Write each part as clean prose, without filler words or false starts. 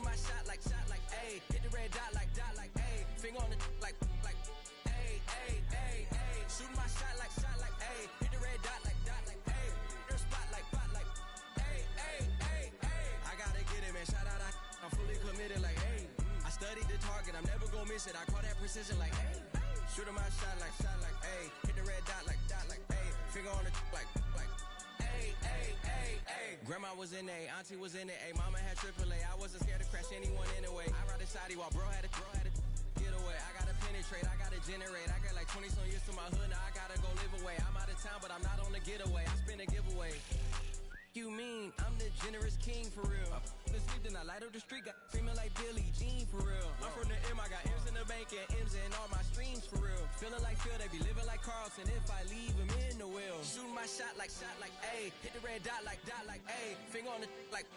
my shot like, ayy. Hit the red dot like, ayy. Finger on the like, ayy, ayy, ayy, ayy. Shooting my shot like, ayy. Hit the red dot like, ayy. Their spot like, ayy, ayy, ayy, ayy. I gotta get it, man. Shout out, I'm fully committed like, ayy. I studied the target, I'm never gonna miss it. I call that precision like, ayy. Shooting my shot like, ayy. Hit the red dot like, ayy. Finger on the like, ayy, ayy, ayy, ayy. Grandma was in A, auntie was in it, ayy. Mama had AAA, I wasn't scared to crash anyone anyway. I ride a shotty while bro had a get away. I gotta penetrate, I gotta generate. I got like 20 some years to my hood, now I gotta go live away. I'm out of town, but I'm not on the getaway. I spin a giveaway. You mean I'm the generous king for real? The sleep, then I light up the street, got screaming like Billie Jean for real. I'm from the M, I got M's in the bank and M's in all my streams for real. Feeling like Phil, they be living like Carlson if I leave him in the wheel. Shooting my shot like, ayy. Hit the red dot like, ayy. Finger on the like,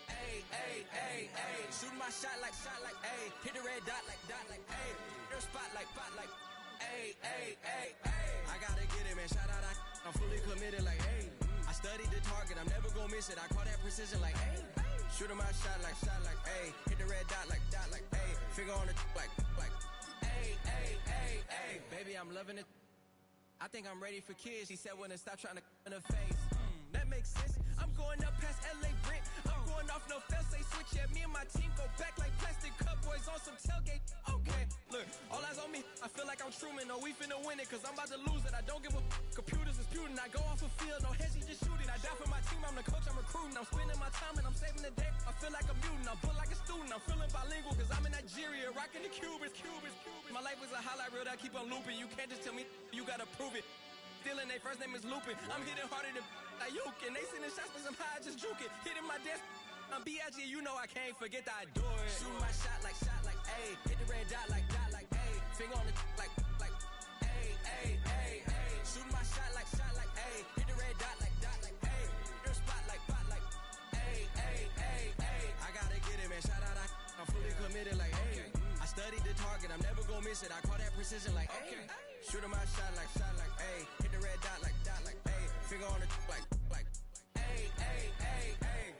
ayy, ayy, ayy, ayy. Shooting my shot like, ayy. Hit the red dot like, ayy. Their spot like, ayy, ayy, ayy, ayy. I gotta get it, man. Shout out, I'm fully committed like, ayy. I studied the target, I'm never gonna miss it. I call that precision like, ayy. Shooting my shot like, ayy. Hit the red dot like, ayy. Finger on the like, ayy, ayy, ayy, ayy. Baby, I'm loving it. I think I'm ready for kids. She said when to stop trying to in her face. That makes sense. I'm going up past LA Brent. I'm going off no fail, say switch. Yeah, me and my team go back like plastic cup boys on some tailgate. Okay, look, all eyes on me. I feel like I'm Truman. No, we finna win it, cause I'm about to lose it. I don't give a computers disputing. I go off a field, no heads, he just shooting. I die for my team, I'm the coach, I'm recruiting. I'm spending my time and I'm saving the day. I feel like a mutant, I'm built like a student. I'm feeling bilingual, cause I'm in Nigeria, rocking the Cubans. My life is a highlight reel that I keep on looping. You can't just tell me, you gotta prove it. Stealing, their first name is Lupin. I'm hitting harder than Ayuk, and they sending shots for some high, just juke it. Hitting my desk, I'm B.I.G., you know I can't forget that I do it. Shooting my shot like, ayy. Hit the red dot like, ayy. Finger on the like, ayy, ayy, ayy, ayy. Shooting my shot like, ayy. Hit the red dot like, ayy. Their spot like, ayy, ayy, ayy, ayy. I gotta get it, man. Shout out, I'm fully committed like, ayy. I studied the target, I'm never gonna miss it. I call that precision like, ayy. Shooting my shot like, ayy. Hit the red dot like, ayy. Finger on the like, ayy, ayy, ayy, ayy.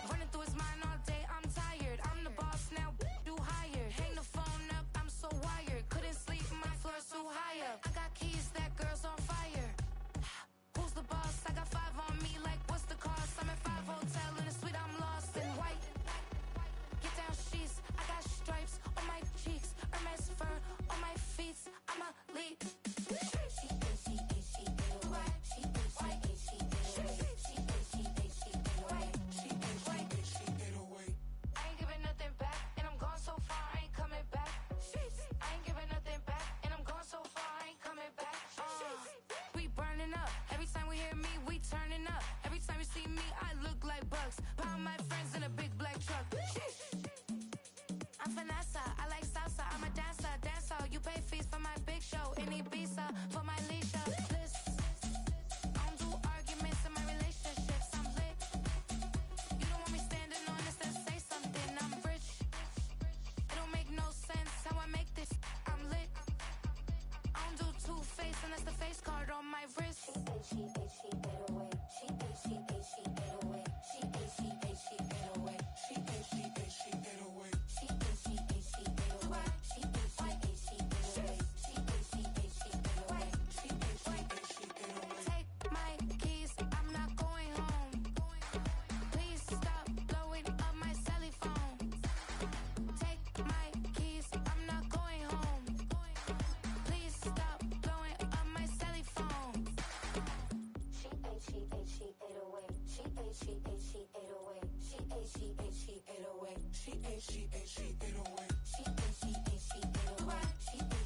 Running through his mind all day, I'm tired. I'm the boss now, do higher. Hang the phone up, I'm so wired. Couldn't sleep, my floor's too higher. I got keys, that girl's on fire. Who's the boss? I got 5 on me, like what's the cost? I'm at 5 hotel in a suite, I'm lost in white. Get down sheets, I got stripes on my cheeks, Hermes fur on my feet. I'm a lead. I ain't giving nothing back, and I'm gone so far, I ain't coming back. I ain't giving nothing back, and I'm gone so far, I ain't coming back. We burning up. Every time we hear me, we turning up. Every time you see me, I look like bugs. Pound my friends in a big black truck. I'm Vanessa, I like salsa. I'm a dancer, dancer. You pay fees for my big show in Ibiza, for my leisure. Listen, I don't do arguments in my relationships. I'm lit. You don't want me standing on this, then say something. I'm rich. It don't make no sense how I make this. I'm lit. I don't do two-face unless the face card on my wrist. She ate away. She ate away. She ate away. She ate away. She ate away. She ate away. She ate away. She ate away. Take my keys, I'm not going home. Please stop blowing up my celly phone. Take my keys, I'm not going home. Please stop blowing up my celly phone. She ate away. She ate away. She ate away. She ate away. She ate away. She ate away. She ate away. She ate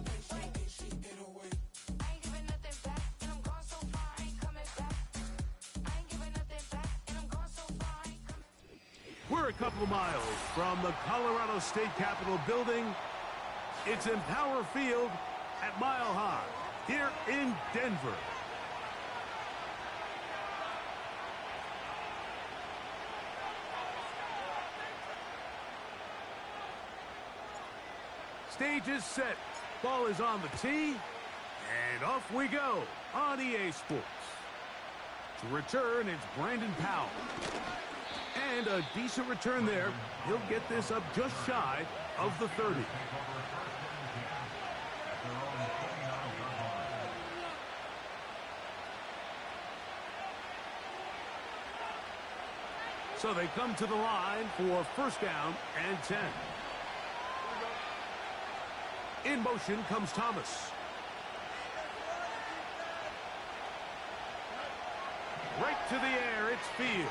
away. She ate away. I ain't giving nothing back, and I'm gone so far, I ain't coming back. I ain't giving nothing back, and I'm gone so far, I ain't coming back. We're a couple of miles from the Colorado State Capitol building. It's Empower Field at Mile High here in Denver. Stage is set. Ball is on the tee. And off we go on EA Sports. To return, it's Brandon Powell. And a decent return there. He'll get this up just shy of the 30. So they come to the line for first down and 10. In motion comes Thomas. Right to the air, it's Fields.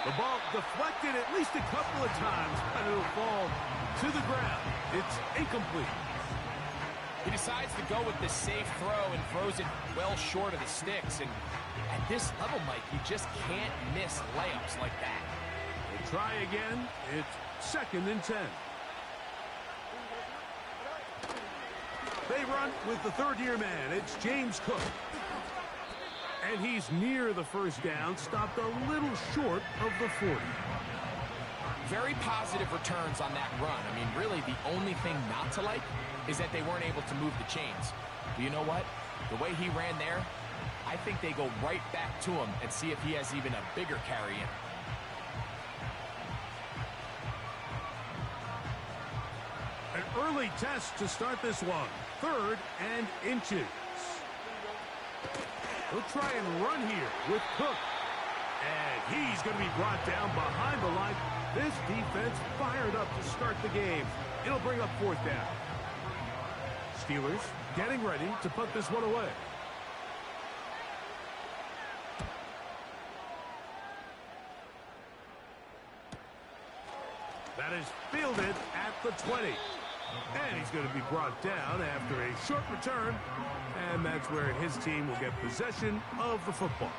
The ball deflected at least a couple of times, but it'll fall to the ground. It's incomplete. He decides to go with the safe throw and throws it well short of the sticks. And at this level, Mike, you just can't miss layups like that. We'll try again. It's second and 10. They run with the third-year man. It's James Cook. And he's near the first down, stopped a little short of the 40. Very positive returns on that run. I mean, really, the only thing not to like is that they weren't able to move the chains. But you know what? The way he ran there, I think they go right back to him and see if he has even a bigger carry in. An early test to start this one. 3rd and inches. He'll try and run here with Cook. And he's going to be brought down behind the line. This defense fired up to start the game. It'll bring up 4th down. Steelers getting ready to put this one away. That is fielded at the 20. And he's going to be brought down after a short return. And that's where his team will get possession of the football.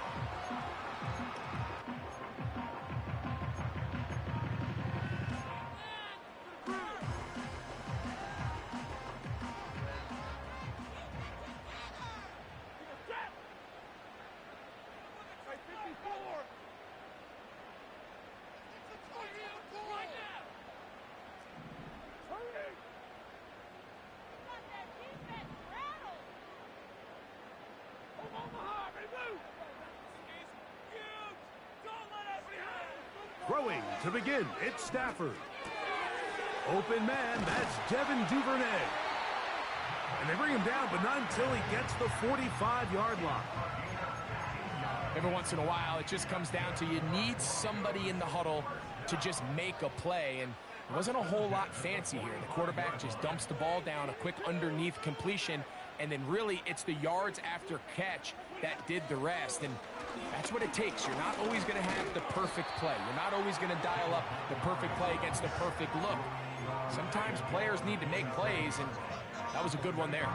Throwing to begin, it's Stafford. Open man, that's Devin Duvernay. And they bring him down, but not until he gets the 45-yard line. Every once in a while, it just comes down to you need somebody in the huddle to just make a play. And it wasn't a whole lot fancy here. The quarterback just dumps the ball down, a quick underneath completion, and then really it's the yards after catch that did the rest. And that's what it takes. You're not always going to have the perfect play. You're not always going to dial up the perfect play against the perfect look. Sometimes players need to make plays, and that was a good one there.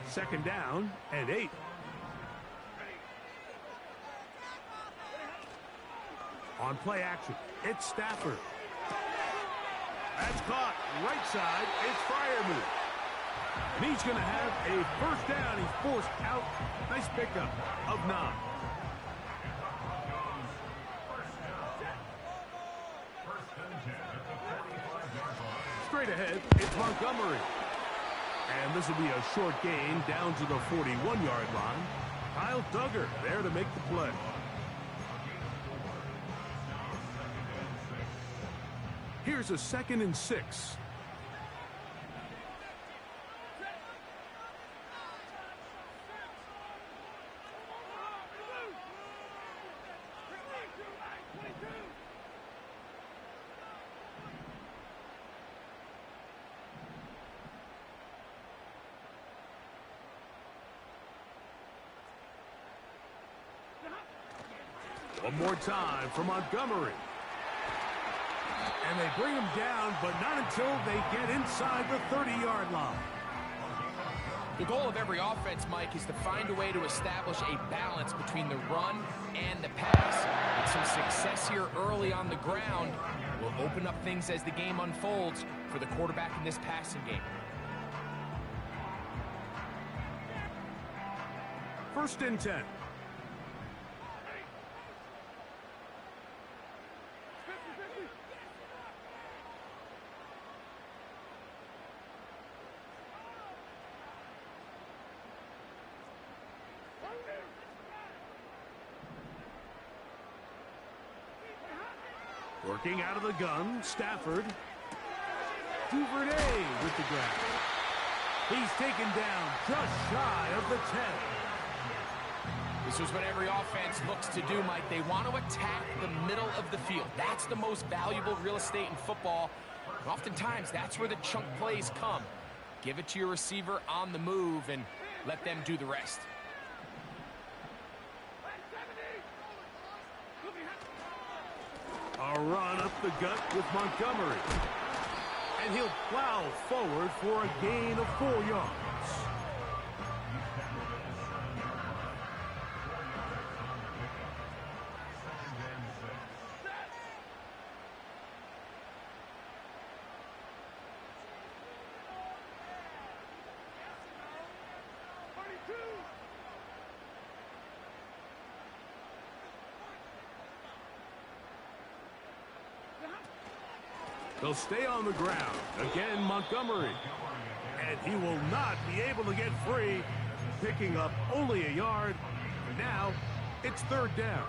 Second down and 8. On play action, it's Stafford. That's caught. Right side, it's Freiermuth. And he's going to have a first down. He's forced out. Nice pickup of 9. Straight ahead, it's Montgomery. And this will be a short gain down to the 41-yard line. Kyle Duggar there to make the play. Here's a 2nd and 6. One more time for Montgomery. And they bring him down, but not until they get inside the 30-yard line. The goal of every offense, Mike, is to find a way to establish a balance between the run and the pass. And some success here early on the ground will open up things as the game unfolds for the quarterback in this passing game. 1st and 10. Working out of the gun, Stafford. Duvernay with the grab. He's taken down just shy of the 10. This is what every offense looks to do, Mike. They want to attack the middle of the field. That's the most valuable real estate in football. And oftentimes, that's where the chunk plays come. Give it to your receiver on the move and let them do the rest. A run up the gut with Montgomery. And he'll plow forward for a gain of 4 yards. They'll stay on the ground. Again, Montgomery. And he will not be able to get free, picking up only a yard. Now, it's 3rd down.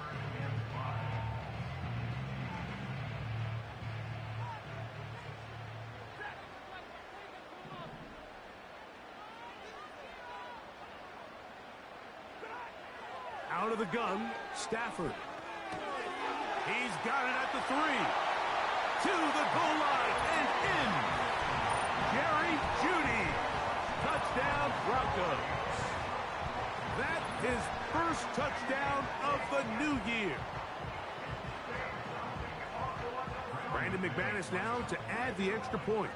Out of the gun, Stafford. He's got it at the 3. To the goal line and in. Jerry Jeudy. Touchdown, Broncos. That is first touchdown of the new year. Brandon McManus now to add the extra point.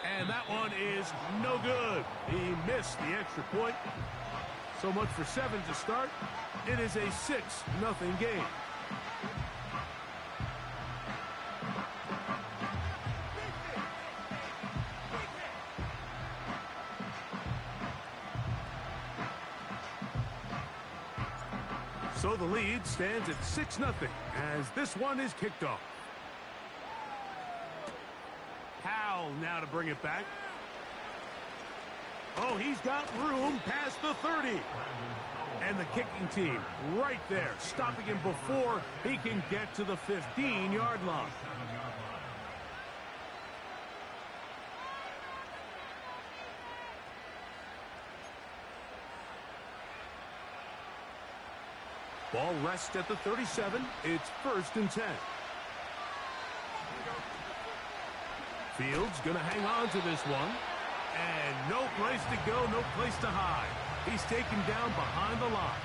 And that one is no good. He missed the extra point. So much for 7 to start. It is a 6-0 game. So the lead stands at 6-0 as this one is kicked off. Howell now to bring it back. Oh, he's got room past the 30. And the kicking team right there, stopping him before he can get to the 15-yard line. Ball rests at the 37. It's 1st and 10. Fields going to hang on to this one. And no place to go, no place to hide. He's taken down behind the line.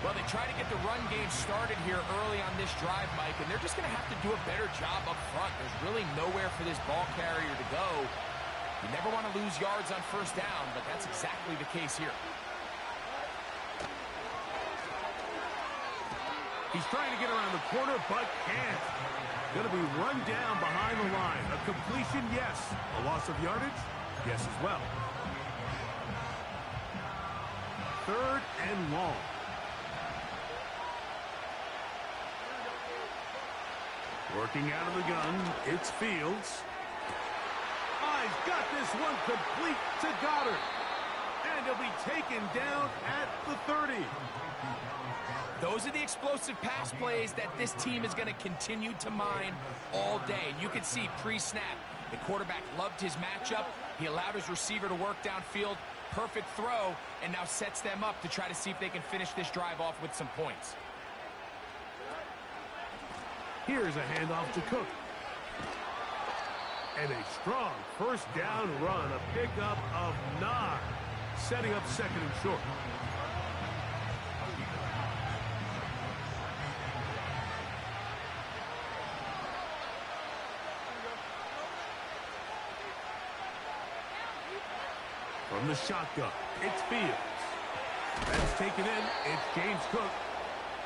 Well, they try to get the run game started here early on this drive, Mike, and they're just going to have to do a better job up front. There's really nowhere for this ball carrier to go. You never want to lose yards on 1st down, but that's exactly the case here. He's trying to get around the corner, but can't. Going to be run down behind the line. A completion, yes. A loss of yardage, yes as well. 3rd and long. Working out of the gun, it's Fields. I've got this one complete to Goddard. And he'll be taken down at the 30. Those are the explosive pass plays that this team is going to continue to mine all day. You can see pre-snap, the quarterback loved his matchup. He allowed his receiver to work downfield. Perfect throw, and now sets them up to try to see if they can finish this drive off with some points. Here's a handoff to Cook. And a strong 1st down run, a pickup of 9, setting up 2nd and short. From the shotgun, it's Fields. That's taken in. It's James Cook.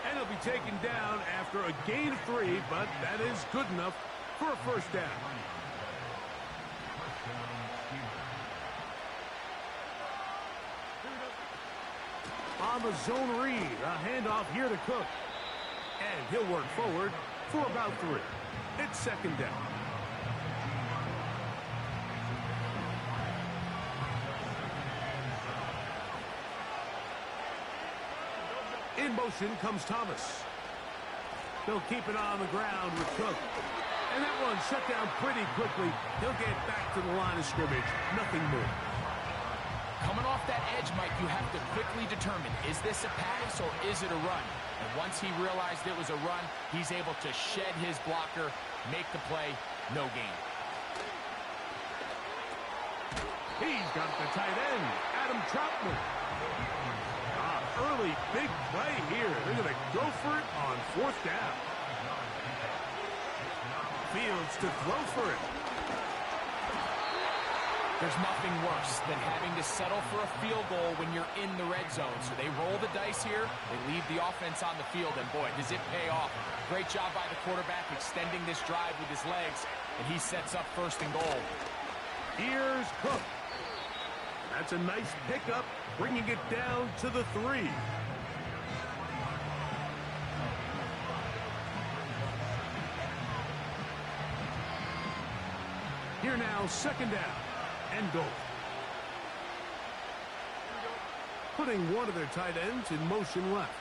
And he'll be taken down after a gain of 3, but that is good enough for a 1st down. On the zone read, a handoff here to Cook. And he'll work forward for about 3. It's 2nd down. In motion comes Thomas. They'll keep it on the ground with Cook. And that one shut down pretty quickly. He'll get back to the line of scrimmage. Nothing more. Coming off that edge, Mike, you have to quickly determine, is this a pass or is it a run? And once he realized it was a run, he's able to shed his blocker, make the play, no gain. He's got the tight end, Adam Troutman. Early big play here. They're going to go for it on 4th down. Fields to throw for it. There's nothing worse than having to settle for a field goal when you're in the red zone. So they roll the dice here. They leave the offense on the field, and boy, does it pay off. Great job by the quarterback extending this drive with his legs, and he sets up 1st and goal. Here's Cook. That's a nice pickup, bringing it down to the 3. Here now, 2nd down and goal. Putting one of their tight ends in motion left.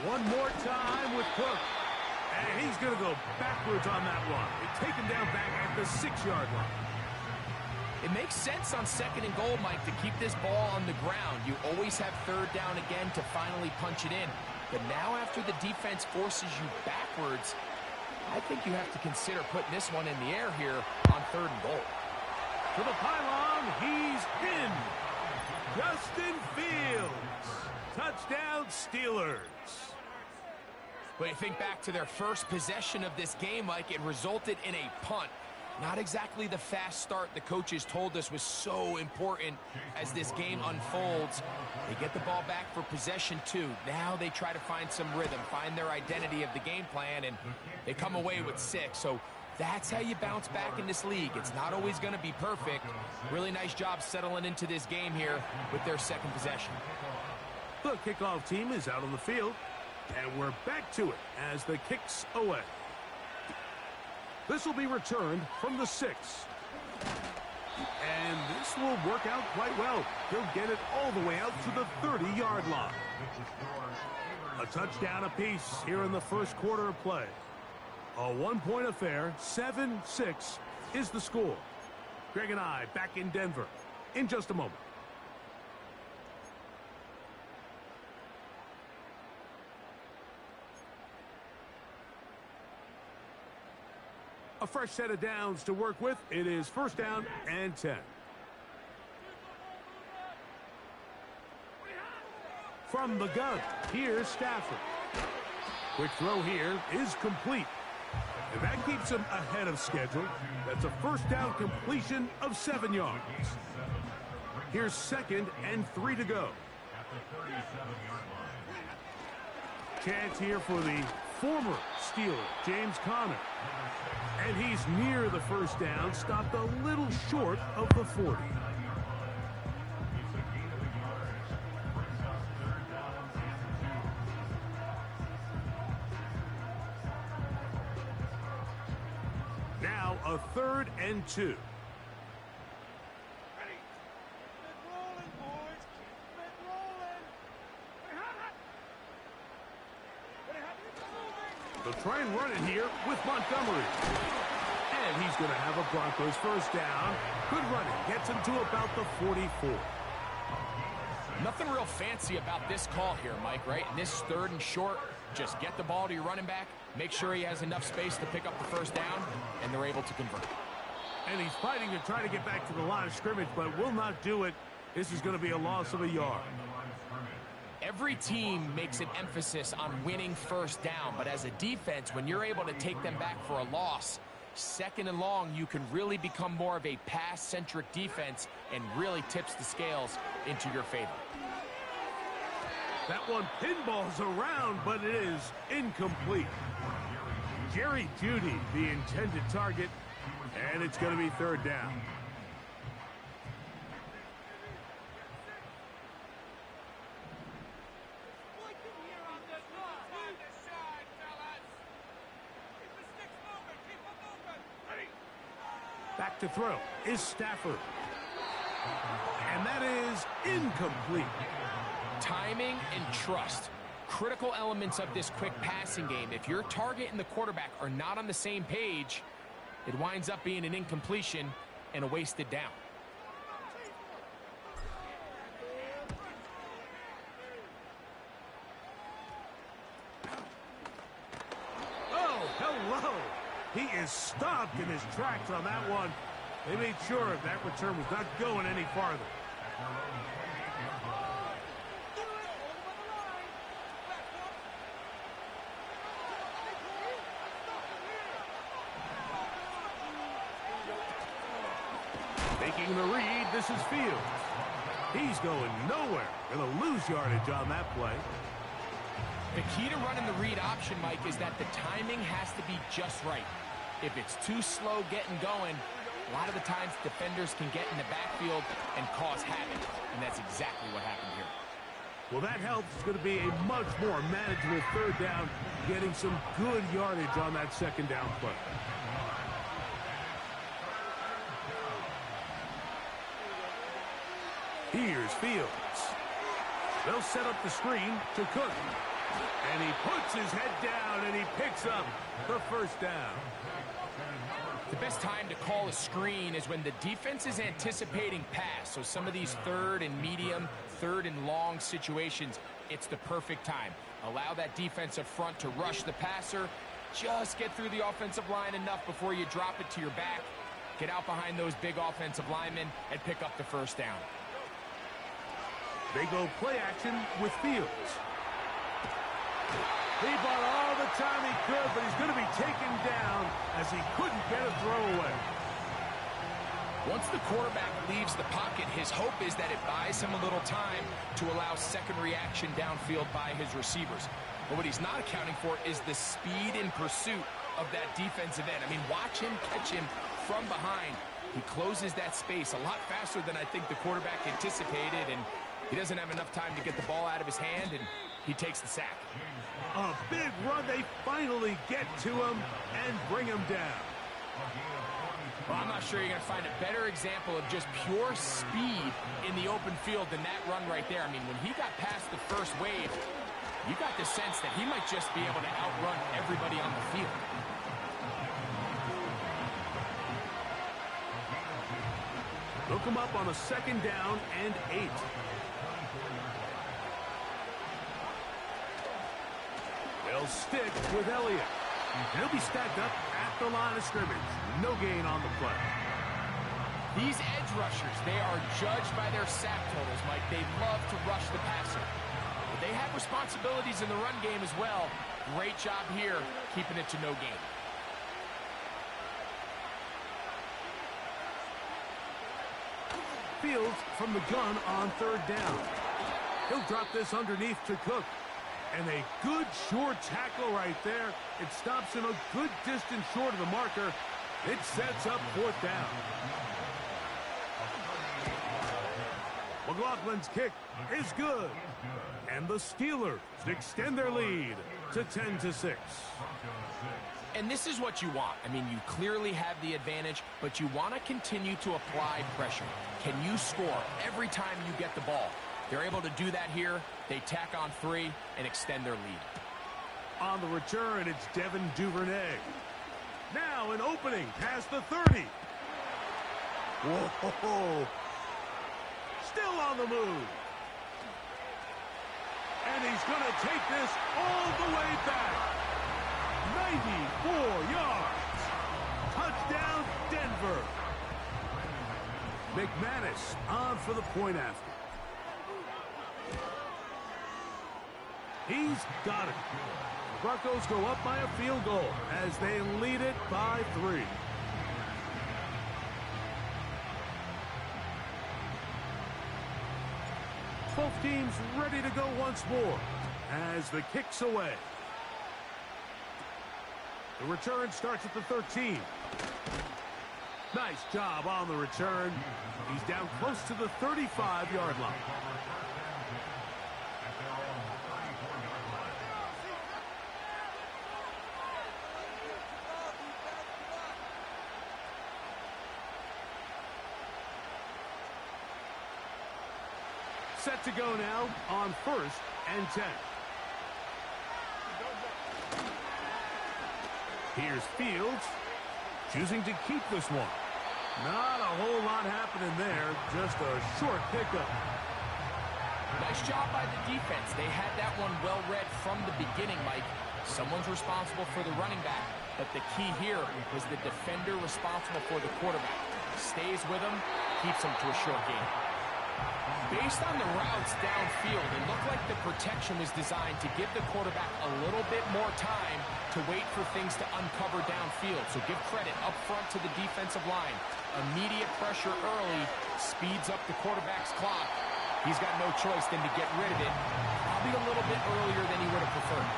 One more time with Cook. And he's going to go backwards on that one. They take him down back at the 6-yard line. It makes sense on 2nd and goal, Mike, to keep this ball on the ground. You always have 3rd down again to finally punch it in. But now after the defense forces you backwards, I think you have to consider putting this one in the air here on 3rd and goal. To the pylon, he's in. Justin Fields. Touchdown, Steelers. But you think back to their first possession of this game, Mike, it resulted in a punt. Not exactly the fast start the coaches told us was so important as this game unfolds. They get the ball back for possession 2. Now they try to find some rhythm, find their identity of the game plan, and they come away with 6. So that's how you bounce back in this league. It's not always going to be perfect. Really nice job settling into this game here with their 2nd possession. The kickoff team is out on the field, and we're back to it as the kick's away. This will be returned from the 6. And this will work out quite well. He'll get it all the way out to the 30-yard line. A touchdown apiece here in the 1st quarter of play. A 1-point affair, 7-6 is the score. Greg and I back in Denver in just a moment. A fresh set of downs to work with. It is 1st down and 10. From the gun, here's Stafford. Quick throw here is complete. And that keeps him ahead of schedule. That's a 1st down completion of 7 yards. Here's 2nd and 3 to go. Chance here for the former Steeler, James Conner. And he's near the 1st down, stopped a little short of the 40. Now a 3rd and 2. They'll try and run it here with Montgomery. And he's going to have a Broncos 1st down. Good running. Gets him to about the 44. Nothing real fancy about this call here, Mike, right? In this 3rd and short, just get the ball to your running back, make sure he has enough space to pick up the 1st down, and they're able to convert. And he's fighting to try to get back to the line of scrimmage, but will not do it. This is going to be a loss of a yard. Every team makes an emphasis on winning 1st down, but as a defense, when you're able to take them back for a loss, 2nd and long, you can really become more of a pass-centric defense and really tips the scales into your favor. That one pinballs around, but it is incomplete. Jerry Jeudy, the intended target, and it's going to be 3rd down. Back to throw is Stafford. And that is incomplete. Timing and trust. Critical elements of this quick passing game. If your target and the quarterback are not on the same page, it winds up being an incompletion and a wasted down. Oh, hello. He is stopped in his tracks on that one. They made sure that return was not going any farther. Making the read, this is Fields. He's going nowhere. Going to lose yardage on that play. The key to running the read option, Mike, is that the timing has to be just right. If it's too slow getting going, a lot of the times defenders can get in the backfield and cause havoc, and that's exactly what happened here. Well, that helps. It's going to be a much more manageable third down, getting some good yardage on that second down play. Here's Fields. They'll set up the screen to Cook. And he puts his head down and he picks up the first down. The best time to call a screen is when the defense is anticipating pass. So some of these third and medium, third and long situations, it's the perfect time. Allow that defensive front to rush the passer. Just get through the offensive line enough before you drop it to your back. Get out behind those big offensive linemen and pick up the first down. They go play action with Fields. He bought all the time he could, but he's going to be taken down as he couldn't get a throw away. Once the quarterback leaves the pocket, his hope is that it buys him a little time to allow second reaction downfield by his receivers. But what he's not accounting for is the speed in pursuit of that defensive end. I mean, watch him catch him from behind. He closes that space a lot faster than I think the quarterback anticipated, and he doesn't have enough time to get the ball out of his hand, and he takes the sack. A big run. They finally get to him and bring him down. Well, I'm not sure you're going to find a better example of just pure speed in the open field than that run right there. I mean, when he got past the first wave, you got the sense that he might just be able to outrun everybody on the field. Look him up on a second down and 8. They'll stick with Elliott. He'll be stacked up at the line of scrimmage. No gain on the play. These edge rushers, they are judged by their sack totals, Mike. They love to rush the passer. But they have responsibilities in the run game as well. Great job here, keeping it to no gain. Fields from the gun on third down. He'll drop this underneath to Cook. And a good short tackle right there. It stops him a good distance short of the marker. It sets up fourth down. McLaughlin's kick is good. And the Steelers extend their lead to 10-6. And this is what you want. I mean, you clearly have the advantage, but you want to continue to apply pressure. Can you score every time you get the ball? They're able to do that here. They tack on 3 and extend their lead. On the return, it's Devin Duvernay. Now an opening past the 30. Whoa! Still on the move. And he's going to take this all the way back. 94 yards. Touchdown, Denver. McManus on for the point after. He's got it. Broncos go up by a field goal as they lead it by 3. Both teams ready to go once more as the kick's away. The return starts at the 13. Nice job on the return. He's down close to the 35-yard line. Set to go now on 1st and 10. Here's Fields, choosing to keep this one. Not a whole lot happening there, just a short pickup. Nice job by the defense. They had that one well read from the beginning, Mike. Someone's responsible for the running back, but the key here was the defender responsible for the quarterback. Stays with him, keeps him to a short gain. Based on the routes downfield, it looked like the protection was designed to give the quarterback a little bit more time to wait for things to uncover downfield. So give credit up front to the defensive line. Immediate pressure early speeds up the quarterback's clock. He's got no choice than to get rid of it, probably a little bit earlier than he would have preferred.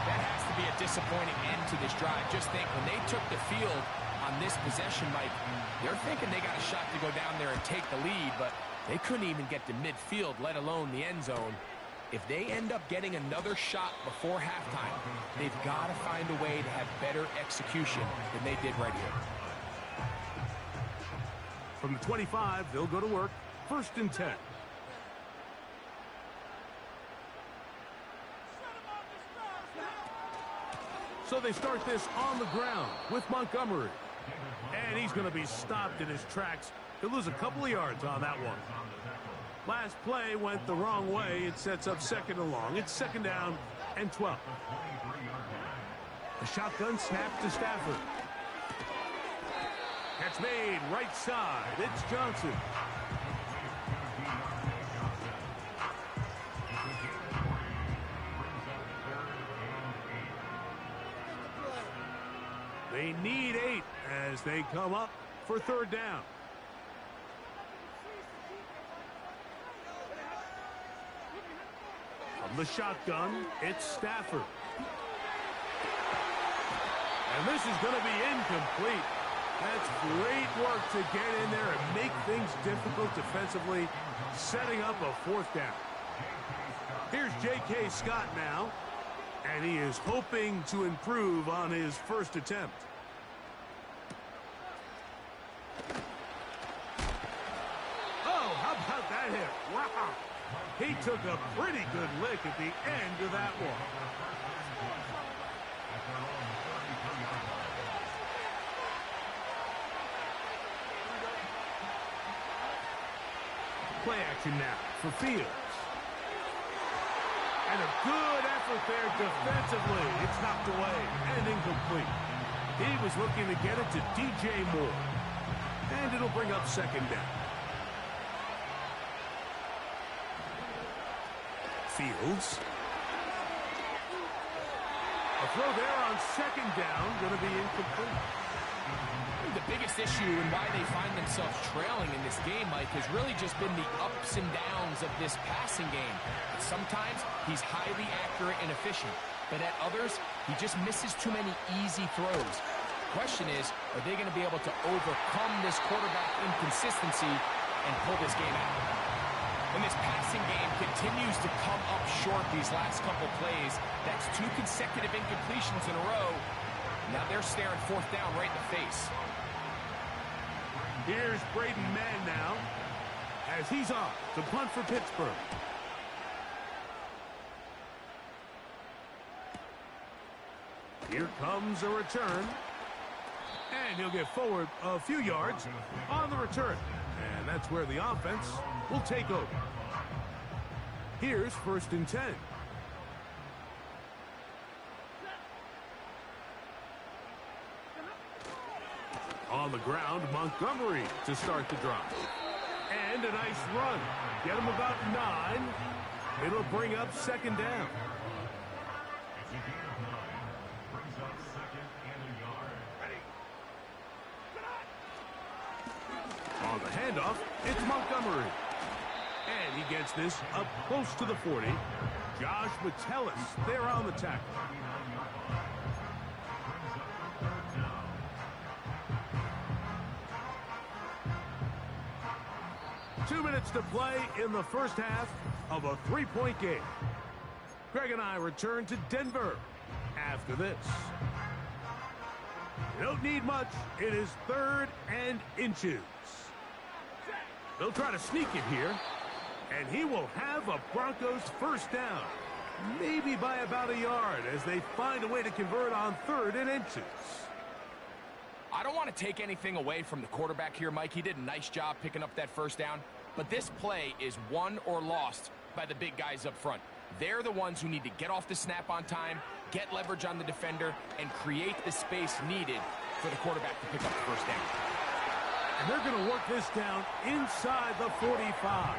That has to be a disappointing end to this drive. Just think, when they took the field on this possession, Mike, they're thinking they got a shot to go down there and take the lead, but they couldn't even get to midfield, let alone the end zone. If they end up getting another shot before halftime, they've got to find a way to have better execution than they did right here. From the 25, they'll go to work. 1st and 10. So they start this on the ground with Montgomery. And he's going to be stopped in his tracks. He'll lose a couple of yards on that one. Last play went the wrong way. It sets up 2nd and long. It's 2nd down and 12. The shotgun snap to Stafford. Catch made right side. It's Johnson. They need 8 as they come up for 3rd down. From the shotgun, it's Stafford. And this is going to be incomplete. That's great work to get in there and make things difficult defensively, setting up a 4th down. Here's J.K. Scott now, and he is hoping to improve on his first attempt. Oh, how about that hit? Wow. He took a pretty good lick at the end of that one. Play action now for Fields. And a good effort there defensively. It's knocked away and incomplete. He was looking to get it to DJ Moore. And it'll bring up 2nd down. Fields. A throw there on 2nd down, going to be incomplete. The biggest issue and why they find themselves trailing in this game, Mike, has really just been the ups and downs of this passing game. Sometimes he's highly accurate and efficient, but at others, he just misses too many easy throws. The question is, are they going to be able to overcome this quarterback inconsistency and pull this game out? And this passing game continues to come up short these last couple plays. That's 2 consecutive incompletions in a row. Now they're staring 4th down right in the face. Here's Braden Mann now as he's off to punt for Pittsburgh. Here comes a return. And he'll get forward a few yards on the return. And that's where the offense will take over. Here's 1st and 10. On the ground, Montgomery to start the drive. And a nice run. Get him about 9. It'll bring up 2nd down. On the handoff, it's Montgomery. And he gets this up close to the 40. Josh Metellus there on the tackle. Two minutes to play in the first half of a 3-point game. Greg and I return to Denver after this. You don't need much. It is 3rd and inches. They'll try to sneak it here. And he will have a Broncos first down. Maybe by about a yard as they find a way to convert on 3rd and inches. I don't want to take anything away from the quarterback here, Mike. He did a nice job picking up that first down. But this play is won or lost by the big guys up front. They're the ones who need to get off the snap on time, get leverage on the defender, and create the space needed for the quarterback to pick up the first down. And they're going to work this down inside the 45.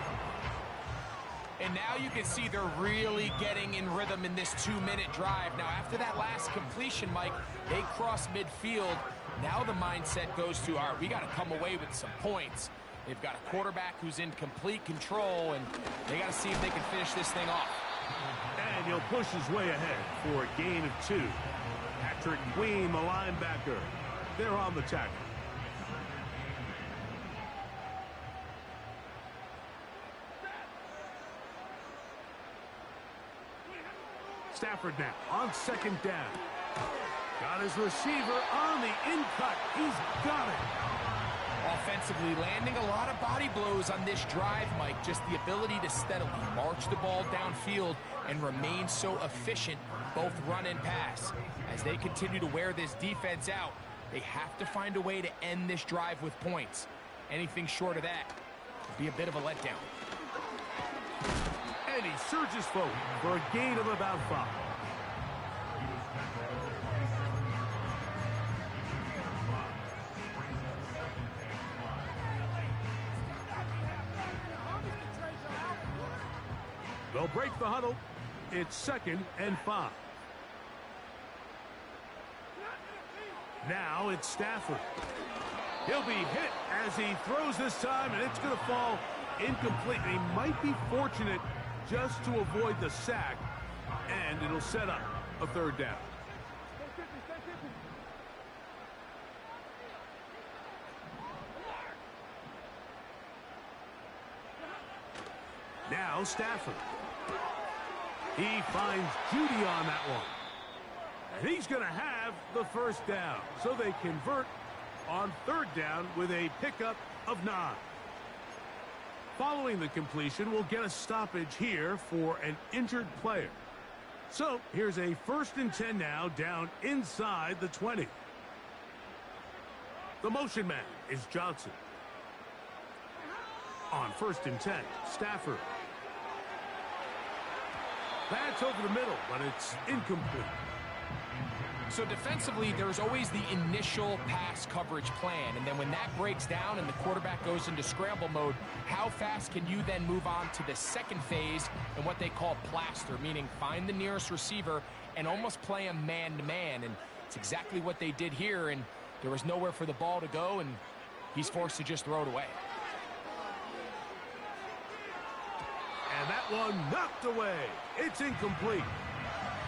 And now you can see they're really getting in rhythm in this 2-minute drive. Now, after that last completion, Mike, they cross midfield. Now the mindset goes to, all right, we got to come away with some points. They've got a quarterback who's in complete control, and they got to see if they can finish this thing off. And he'll push his way ahead for a gain of 2. Patrick Queen, the linebacker. They're on the tackle. Stafford now on 2nd down. Got his receiver on the in-cut. He's got it. Offensively, landing a lot of body blows on this drive, Mike. Just the ability to steadily march the ball downfield and remain so efficient, both run and pass. As they continue to wear this defense out, they have to find a way to end this drive with points. Anything short of that would be a bit of a letdown. And he surges forward for a gain of about 5. They'll break the huddle. It's 2nd and 5. Now it's Stafford. He'll be hit as he throws this time, and it's going to fall incomplete. He might be fortunate just to avoid the sack, and it'll set up a 3rd down. Now Stafford. He finds Judy on that one. And he's going to have the first down. So they convert on 3rd down with a pickup of 9. Following the completion, we'll get a stoppage here for an injured player. So here's a 1st and 10 now, down inside the 20. The motion man is Johnson. On 1st and 10, Stafford. That's over the middle, but it's incomplete. So defensively, there's always the initial pass coverage plan, and then when that breaks down and the quarterback goes into scramble mode, how fast can you then move on to the second phase and what they call plaster, meaning find the nearest receiver and almost play him man-to-man, and it's exactly what they did here, and there was nowhere for the ball to go, and he's forced to just throw it away. And that one knocked away. It's incomplete.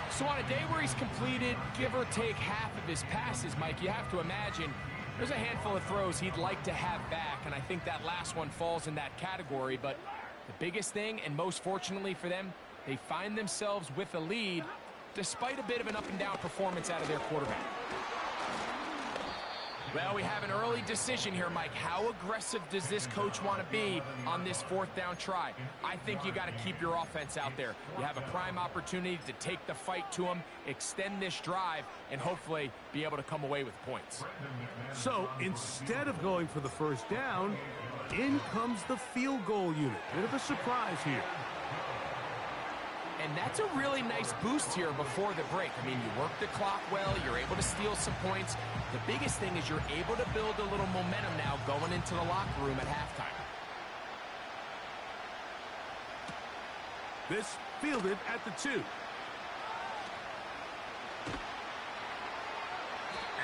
So on a day where he's completed, give or take half of his passes, Mike, you have to imagine there's a handful of throws he'd like to have back, and I think that last one falls in that category. But the biggest thing, and most fortunately for them, they find themselves with a lead despite a bit of an up-and-down performance out of their quarterback. Well, we have an early decision here, Mike. How aggressive does this coach want to be on this 4th down try? I think you got to keep your offense out there. You have a prime opportunity to take the fight to them, extend this drive, and hopefully be able to come away with points. So instead of going for the first down, in comes the field goal unit. Bit of a surprise here. And that's a really nice boost here before the break. I mean, you work the clock well, you're able to steal some points. The biggest thing is you're able to build a little momentum now going into the locker room at halftime. This fielded at the 2.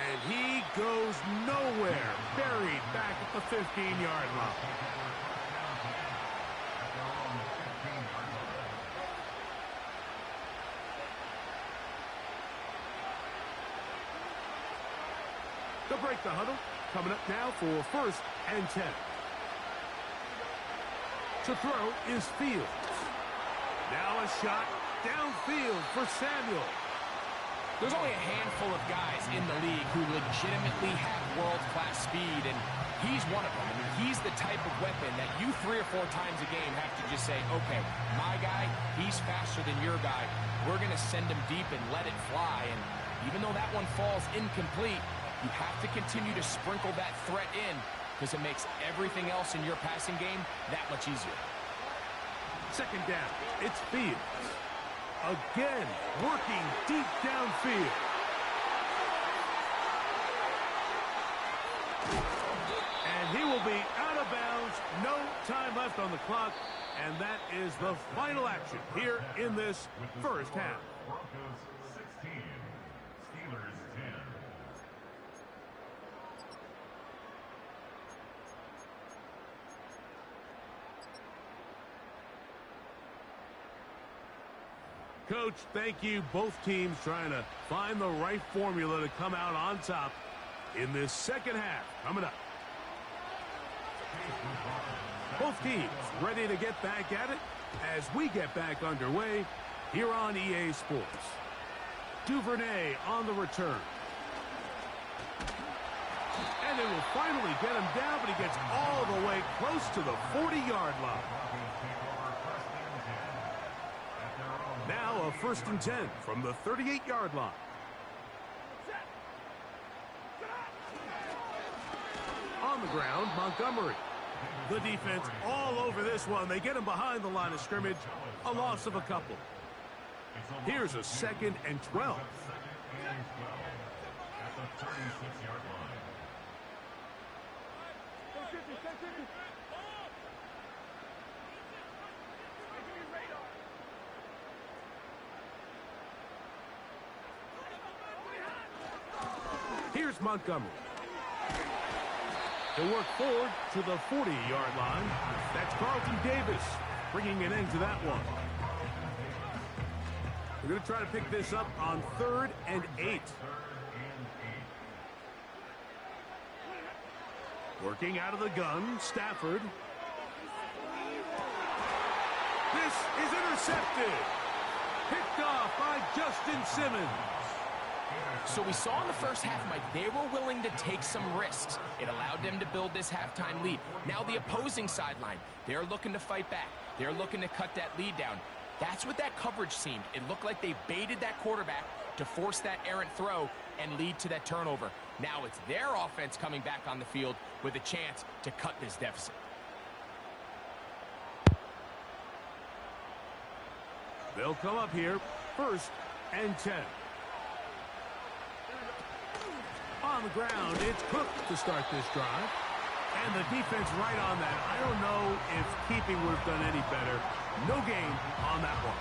And he goes nowhere. Buried back at the 15-yard line. They'll break the huddle. Coming up now for 1st and 10. To throw is Fields. Now a shot downfield for Samuel. There's only a handful of guys in the league who legitimately have world-class speed, and he's one of them. I mean, he's the type of weapon that you 3 or 4 times a game have to just say, okay, my guy, he's faster than your guy. We're going to send him deep and let it fly. And even though that one falls incomplete, you have to continue to sprinkle that threat in because it makes everything else in your passing game that much easier. Second down, it's Fields. Again, working deep downfield. And he will be out of bounds. No time left on the clock. And that is the final action here in this first half. Broncos 16, Steelers 10. Coach, thank you. Both teams trying to find the right formula to come out on top in this second half. Coming up. Both teams ready to get back at it as we get back underway here on EA Sports. Duvernay on the return. And they will finally get him down, but he gets all the way close to the 40-yard line. Now a 1st and 10 from the 38-yard line. On the ground, Montgomery. The defense all over this one. They get him behind the line of scrimmage. A loss of a couple. Here's a 2nd and 12. At the 36-yard line. Here's Montgomery. He'll work forward to the 40-yard line. That's Carlton Davis bringing an end to that one. We're going to try to pick this up on 3rd and 8. Working out of the gun, Stafford. This is intercepted. Picked off by Justin Simmons. So we saw in the first half, Mike, they were willing to take some risks. It allowed them to build this halftime lead. Now the opposing sideline, they're looking to fight back. They're looking to cut that lead down. That's what that coverage seemed. It looked like they baited that quarterback to force that errant throw and lead to that turnover. Now it's their offense coming back on the field with a chance to cut this deficit. They'll come up here, 1st and 10. On the ground, it's Cook to start this drive. And the defense right on that. I don't know if keeping would have done any better. No gain on that one.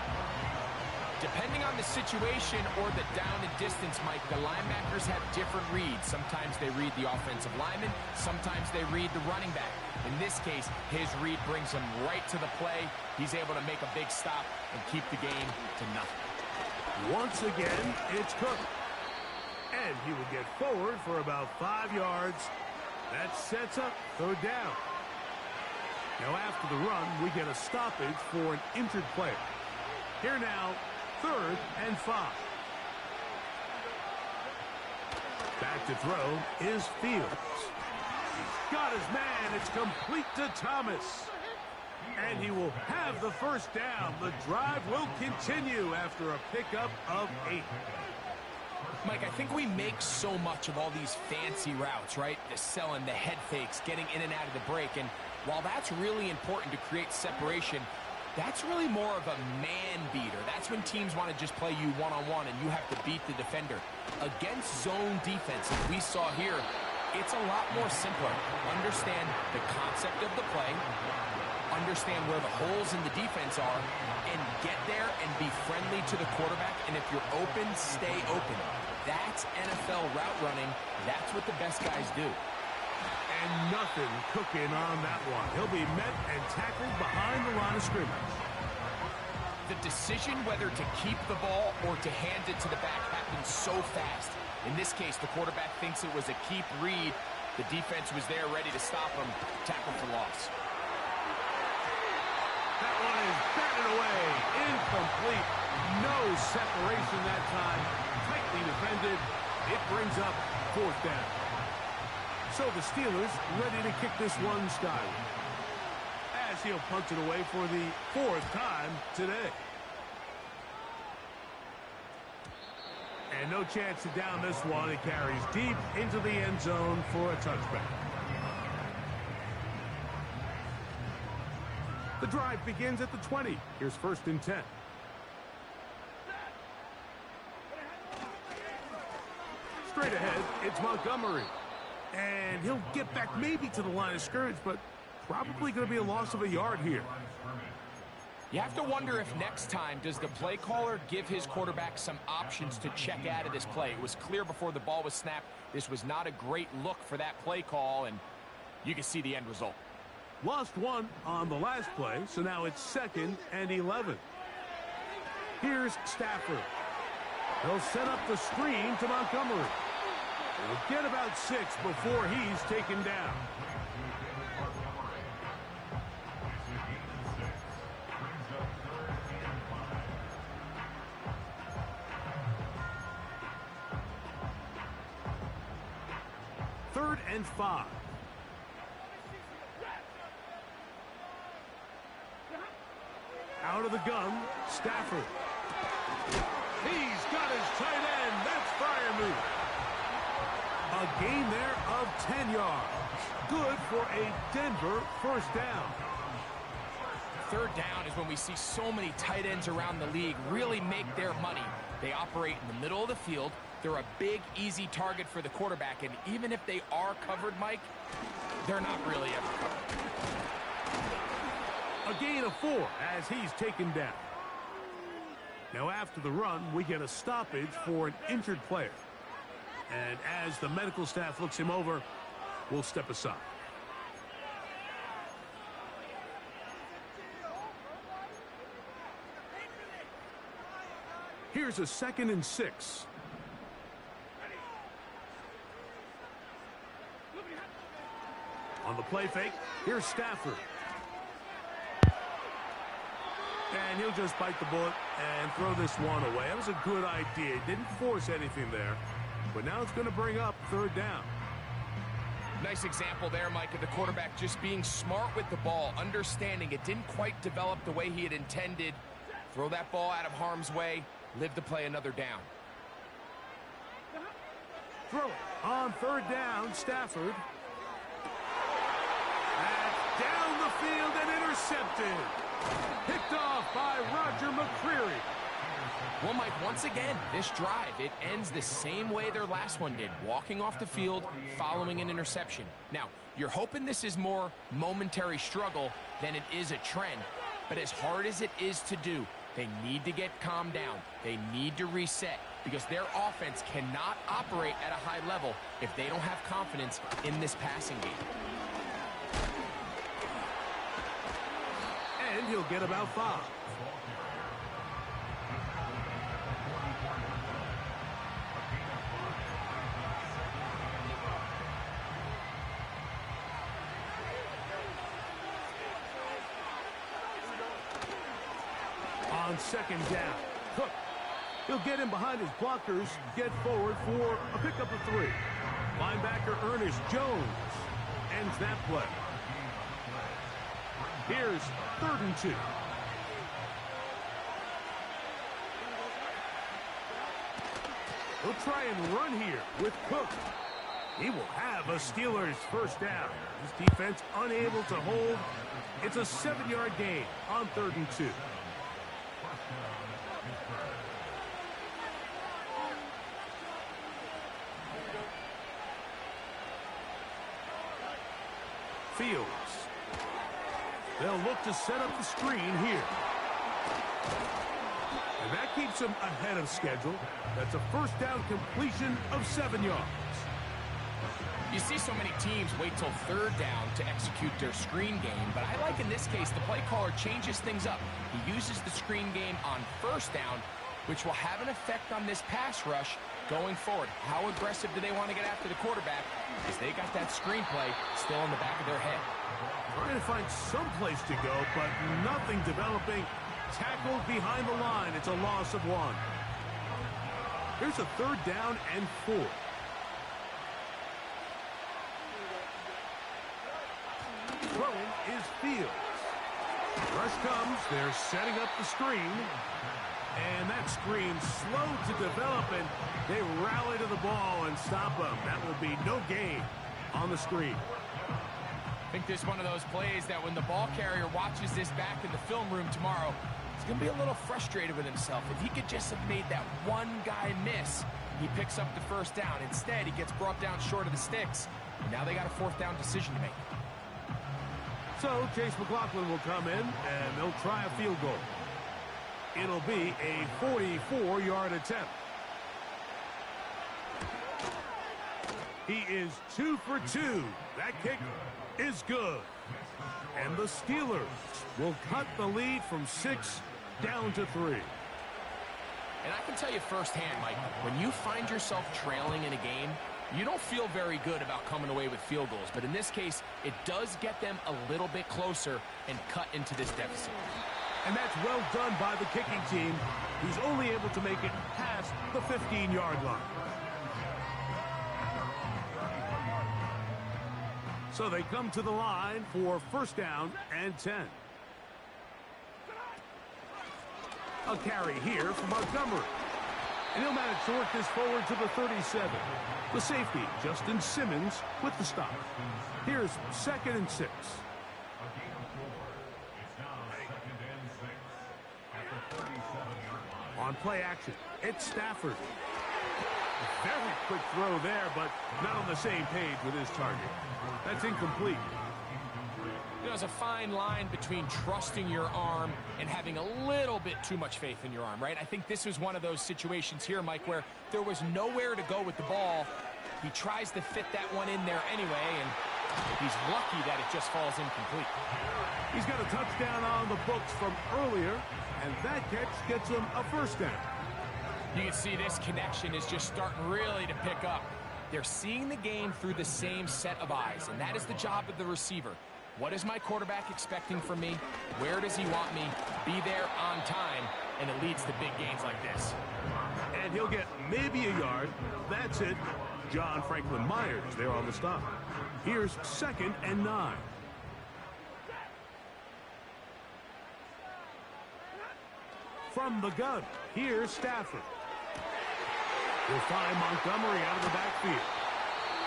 Depending on the situation or the down and distance, Mike, the linebackers have different reads. Sometimes they read the offensive lineman. Sometimes they read the running back. In this case, his read brings him right to the play. He's able to make a big stop and keep the game to nothing. Once again, it's Cook. And he will get forward for about 5 yards. That sets up 3rd down. Now after the run, we get a stoppage for an injured player. Here now, 3rd and 5. Back to throw is Fields. He's got his man. It's complete to Thomas. And he will have the 1st down. The drive will continue after a pickup of 8. Mike, I think we make so much of all these fancy routes, right? The selling, the head fakes, getting in and out of the break. And while that's really important to create separation, that's really more of a man beater. That's when teams want to just play you one-on-one and you have to beat the defender. Against zone defense, as we saw here, it's a lot more simpler. Understand the concept of the play, understand where the holes in the defense are, and get there and be friendly to the quarterback. And if you're open, stay open. That's NFL route running. That's what the best guys do. And nothing cooking on that one. He'll be met and tackled behind the line of scrimmage. The decision whether to keep the ball or to hand it to the back happens so fast. In this case, the quarterback thinks it was a keep read. The defense was there ready to stop him. Tackle for loss. That one is batted away. Incomplete. No separation that time. Tightly defended. It brings up 4th down. So the Steelers ready to kick this one skyward, as he'll punch it away for the 4th time today. And no chance to down this one. It carries deep into the end zone for a touchback. The drive begins at the 20. Here's 1st and 10. Straight ahead, it's Montgomery. And he'll get back maybe to the line of scrimmage, but probably going to be a loss of a yard here. You have to wonder if next time, does the play caller give his quarterback some options to check out of this play? It was clear before the ball was snapped. This was not a great look for that play call, and you can see the end result. Lost one on the last play, so now it's 2nd and 11. Here's Stafford. They'll set up the screen to Montgomery. He'll get about 6 before he's taken down. Third and 5. Out of the gun, Stafford. He's got his tight end. That's Freiermuth. A gain there of 10 yards. Good for a Denver 1st down. 3rd down is when we see so many tight ends around the league really make their money. They operate in the middle of the field. They're a big, easy target for the quarterback, and even if they are covered, Mike, they're not really ever covered. A gain of 4 as he's taken down. Now after the run, we get a stoppage for an injured player. And as the medical staff looks him over, we'll step aside. Here's a 2nd and 6. On the play fake, here's Stafford. And he'll just bite the bullet and throw this one away. That was a good idea. Didn't force anything there. But now it's going to bring up 3rd down. Nice example there, Mike, of the quarterback just being smart with the ball, understanding it didn't quite develop the way he had intended. Throw that ball out of harm's way, live to play another down. Throw it on 3rd down, Stafford. That's down the field and intercepted. Picked off by Roger McCreary. Well, Mike, once again, this drive, it ends the same way their last one did, walking off the field, following an interception. Now, you're hoping this is more momentary struggle than it is a trend, but as hard as it is to do, they need to get calmed down. They need to reset because their offense cannot operate at a high level if they don't have confidence in this passing game. And he'll get about 5. On 2nd down, Cook. He'll get in behind his blockers, get forward for a pickup of 3. Linebacker Ernest Jones ends that play. Here's 3rd and 2. He'll try and run here with Cook. He will have a Steelers 1st down. His defense unable to hold. It's a 7-yard gain on 3rd and 2. Fields. They'll look to set up the screen here. And that keeps them ahead of schedule. That's a 1st down completion of 7 yards. You see so many teams wait till 3rd down to execute their screen game, but I like in this case the play caller changes things up. He uses the screen game on 1st down, which will have an effect on this pass rush going forward. How aggressive do they want to get after the quarterback? Because they got that screenplay still in the back of their head. Trying to find some place to go, but nothing developing. Tackled behind the line. It's a loss of 1. Here's a 3rd down and 4. is Fields. Rush comes. They're setting up the screen. And that screen slow to develop, and they rally to the ball and stop them. That will be no gain on the screen. I think this is one of those plays that when the ball carrier watches this back in the film room tomorrow, he's going to be a little frustrated with himself. If he could just have made that one guy miss, he picks up the first down. Instead, he gets brought down short of the sticks, and now they got a fourth down decision to make. So Chase McLaughlin will come in, and they'll try a field goal. It'll be a 44-yard attempt. He is 2 for 2. That kick is good. And the Steelers will cut the lead from 6 down to 3. And I can tell you firsthand, Mike, when you find yourself trailing in a game, you don't feel very good about coming away with field goals. But in this case, it does get them a little bit closer and cut into this deficit. And that's well done by the kicking team, who's only able to make it past the 15-yard line. So they come to the line for first down and 10. A carry here from Montgomery. And he'll manage to work this forward to the 37. The safety, Justin Simmons, with the stop. Here's 2nd and 6. On play action, it's Stafford. A very quick throw there, but not on the same page with his target. That's incomplete. You know, there's a fine line between trusting your arm and having a little bit too much faith in your arm, right? I think this was one of those situations here, Mike, where there was nowhere to go with the ball. He tries to fit that one in there anyway, and he's lucky that it just falls incomplete. He's got a touchdown on the books from earlier, and that catch gets him a first down. You can see this connection is just starting really to pick up. They're seeing the game through the same set of eyes, and that is the job of the receiver. What is my quarterback expecting from me? Where does he want me? Be there on time, and it leads to big gains like this. And he'll get maybe a yard. That's it. John Franklin Myers there on the stop. Here's 2nd and 9. From the gun, here's Stafford. He'll find Montgomery out of the backfield.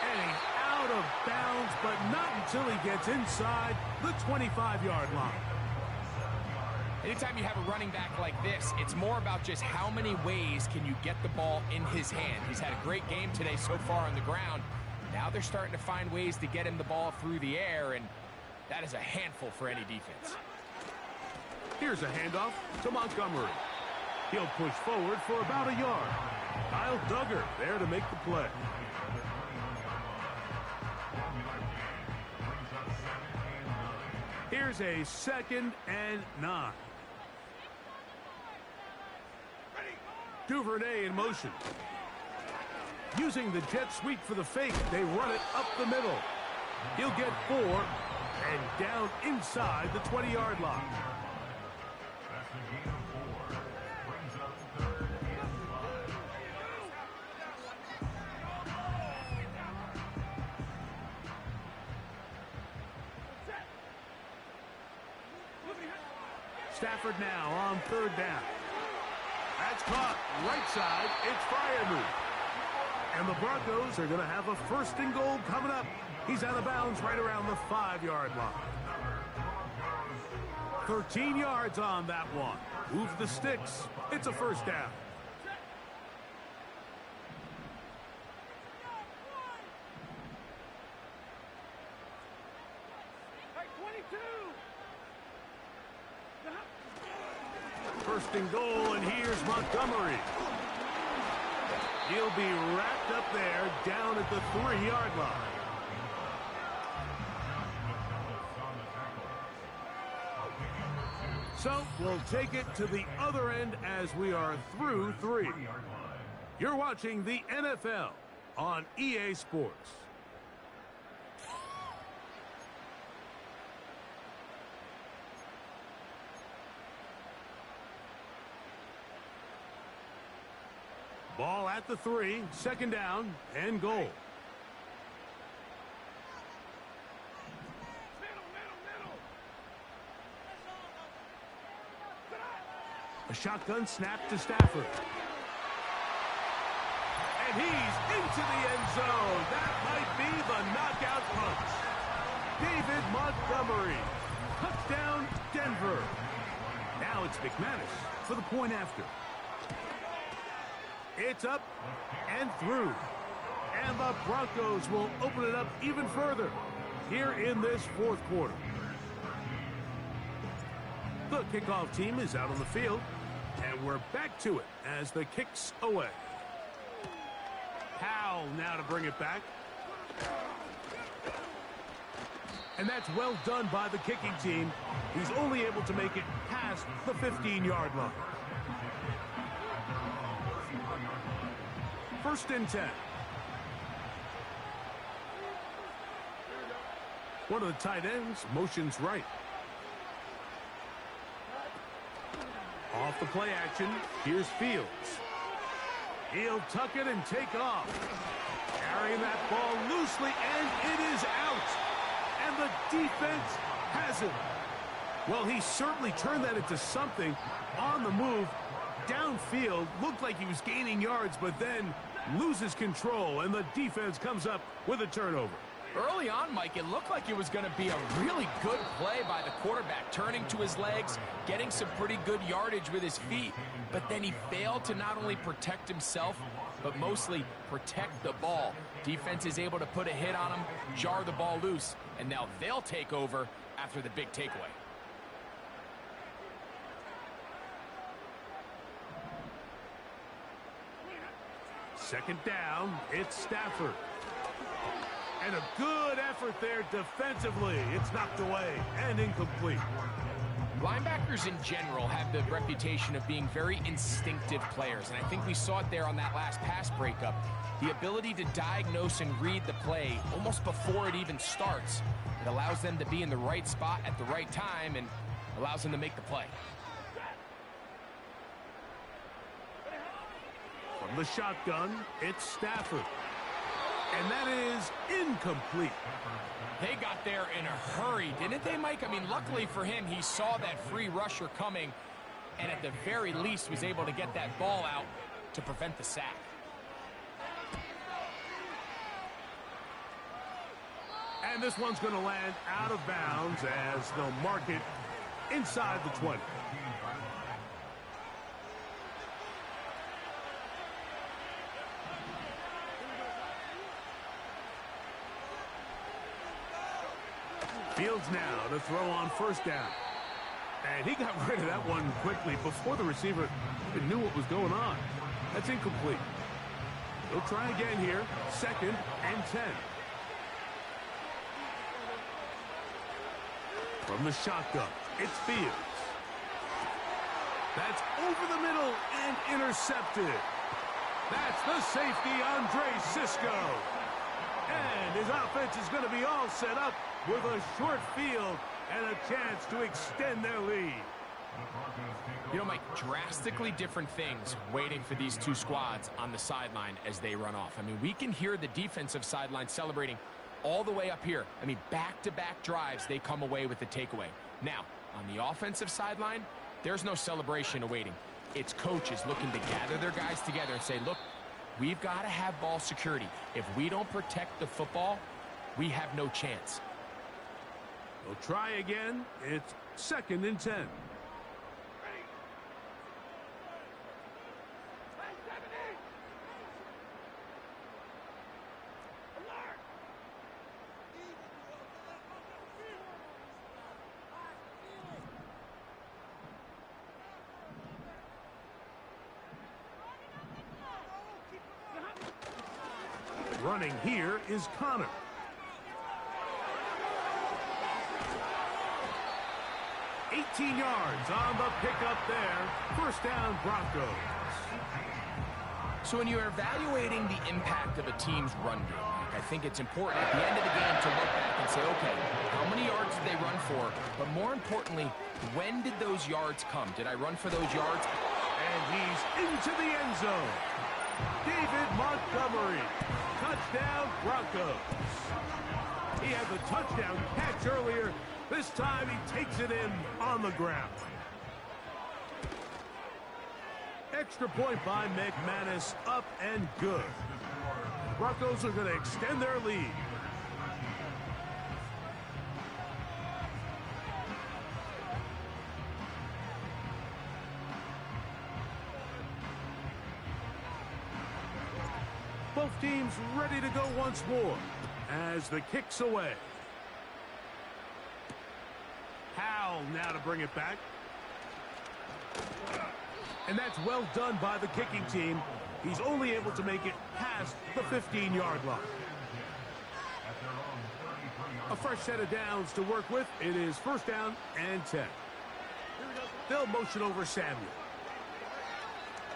And he's out of bounds, but not until he gets inside the 25-yard line. Anytime you have a running back like this, it's more about just how many ways can you get the ball in his hand. He's had a great game today so far on the ground. Now they're starting to find ways to get him the ball through the air, and that is a handful for any defense. Here's a handoff to Montgomery. He'll push forward for about a yard. Kyle Duggar there to make the play. Here's a 2nd and 9. Duvernay in motion. Using the jet sweep for the fake, they run it up the middle. He'll get 4 and down inside the 20-yard line. Stafford now on 3rd down. That's caught right side. It's Freiermuth. And the Broncos are going to have a 1st and goal coming up. He's out of bounds right around the 5-yard line. 13 yards on that one. Move the sticks. It's a first down. First and goal, and here's Montgomery. He'll be wrapped up there down at the 3-yard line. So we'll take it to the other end as we are through 3. You're watching the NFL on EA Sports. Ball at the 3, 2nd down, and goal. A shotgun snap to Stafford. And he's into the end zone. That might be the knockout punch. David Montgomery. Touchdown, Denver. Now it's McManus for the point after. It's up and through. And the Broncos will open it up even further here in this fourth quarter. The kickoff team is out on the field, and we're back to it as the kick's away. Powell now to bring it back. And that's well done by the kicking team. He's only able to make it past the 15-yard line. First and 10. One of the tight ends motions right. Off the play action, here's Fields. He'll tuck it and take off. Carrying that ball loosely, and it is out. And the defense has it. Well, he certainly turned that into something on the move. Downfield, looked like he was gaining yards, but then loses control, and the defense comes up with a turnover. Early on, Mike, it looked like it was going to be a really good play by the quarterback, turning to his legs, getting some pretty good yardage with his feet. But then he failed to not only protect himself, but mostly protect the ball. Defense is able to put a hit on him, jar the ball loose, and now they'll take over after the big takeaway. Second down, it's Stafford. And a good effort there defensively. It's knocked away and incomplete. Linebackers in general have the reputation of being very instinctive players, and I think we saw it there on that last pass breakup. The ability to diagnose and read the play almost before it even starts. It allows them to be in the right spot at the right time and allows them to make the play. From the shotgun, it's Stafford. And that is incomplete. They got there in a hurry, didn't they, Mike? I mean, luckily for him, he saw that free rusher coming and at the very least was able to get that ball out to prevent the sack. And this one's going to land out of bounds as they'll mark it inside the 20. Fields now to throw on first down. And he got rid of that one quickly before the receiver even knew what was going on. That's incomplete. He'll try again here. Second and 10. From the shotgun, it's Fields. That's over the middle and intercepted. That's the safety, Andre Sisco. And his offense is going to be all set up with a short field and a chance to extend their lead. You know, Mike, drastically different things waiting for these two squads on the sideline as they run off. I mean, we can hear the defensive sideline celebrating all the way up here. I mean, back-to-back drives, they come away with the takeaway. Now, on the offensive sideline, there's no celebration awaiting. It's coaches looking to gather their guys together and say, look, we've got to have ball security. If we don't protect the football, we have no chance. We'll try again. It's second and 10. Running here is Connor. $18 yards on the pickup there. First down, Broncos. So when you're evaluating the impact of a team's run game, I think it's important at the end of the game to look back and say, okay, how many yards did they run for? But more importantly, when did those yards come? Did I run for those yards? And he's into the end zone. David Montgomery. Touchdown, Broncos. He had the touchdown catch earlier. This time he takes it in on the ground. Extra point by McManus, up and good. Broncos are going to extend their lead. Both teams ready to go once more as the kick's away. Howell now to bring it back. And that's well done by the kicking team. He's only able to make it past the 15-yard line. A fresh set of downs to work with. It is first down and 10. They'll motion over Samuel.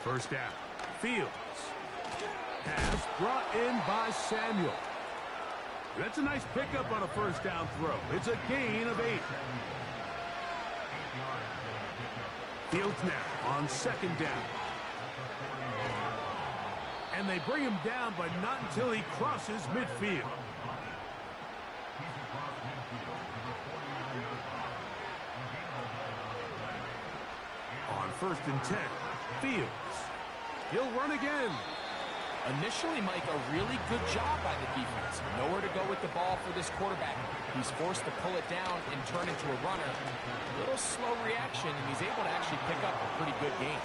First down. Fields. Pass brought in by Samuel. That's a nice pickup on a first down throw. It's a gain of 8. Fields now on second down. And they bring him down, but not until he crosses midfield. On first and 10, Fields. He'll run again. Initially, Mike, a really good job by the defense. Nowhere to go with the ball for this quarterback. He's forced to pull it down and turn into a runner. A little slow reaction, and he's able to actually pick up a pretty good game.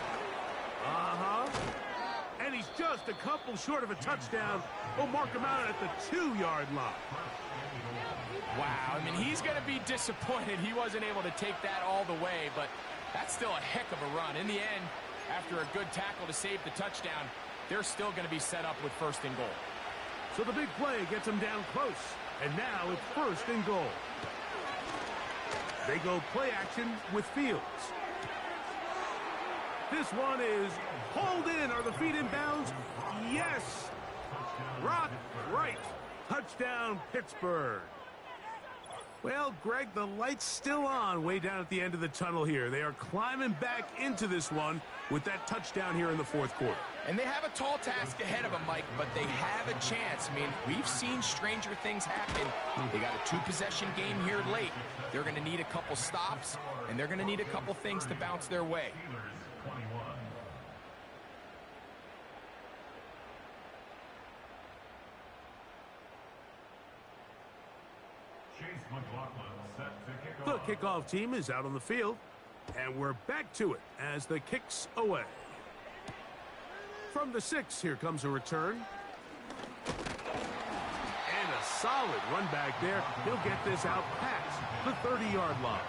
And he's just a couple short of a touchdown. We'll mark him out at the 2-yard line. Wow, I mean, he's going to be disappointed he wasn't able to take that all the way, but that's still a heck of a run. In the end, after a good tackle to save the touchdown, they're still going to be set up with first and goal. So the big play gets them down close. And now it's first and goal. They go play action with Fields. This one is hauled in. Are the feet in bounds? Yes. Rock right. Touchdown, Pittsburgh. Well, Greg, the light's still on way down at the end of the tunnel here. They are climbing back into this one with that touchdown here in the fourth quarter. And they have a tall task ahead of them, Mike, but they have a chance. I mean, we've seen stranger things happen. They got a 2-possession game here late. They're going to need a couple stops, and they're going to need a couple things to bounce their way. The kickoff team is out on the field, and we're back to it as the kick's away. From the 6, here comes a return. And a solid run back there. He'll get this out past the 30-yard line.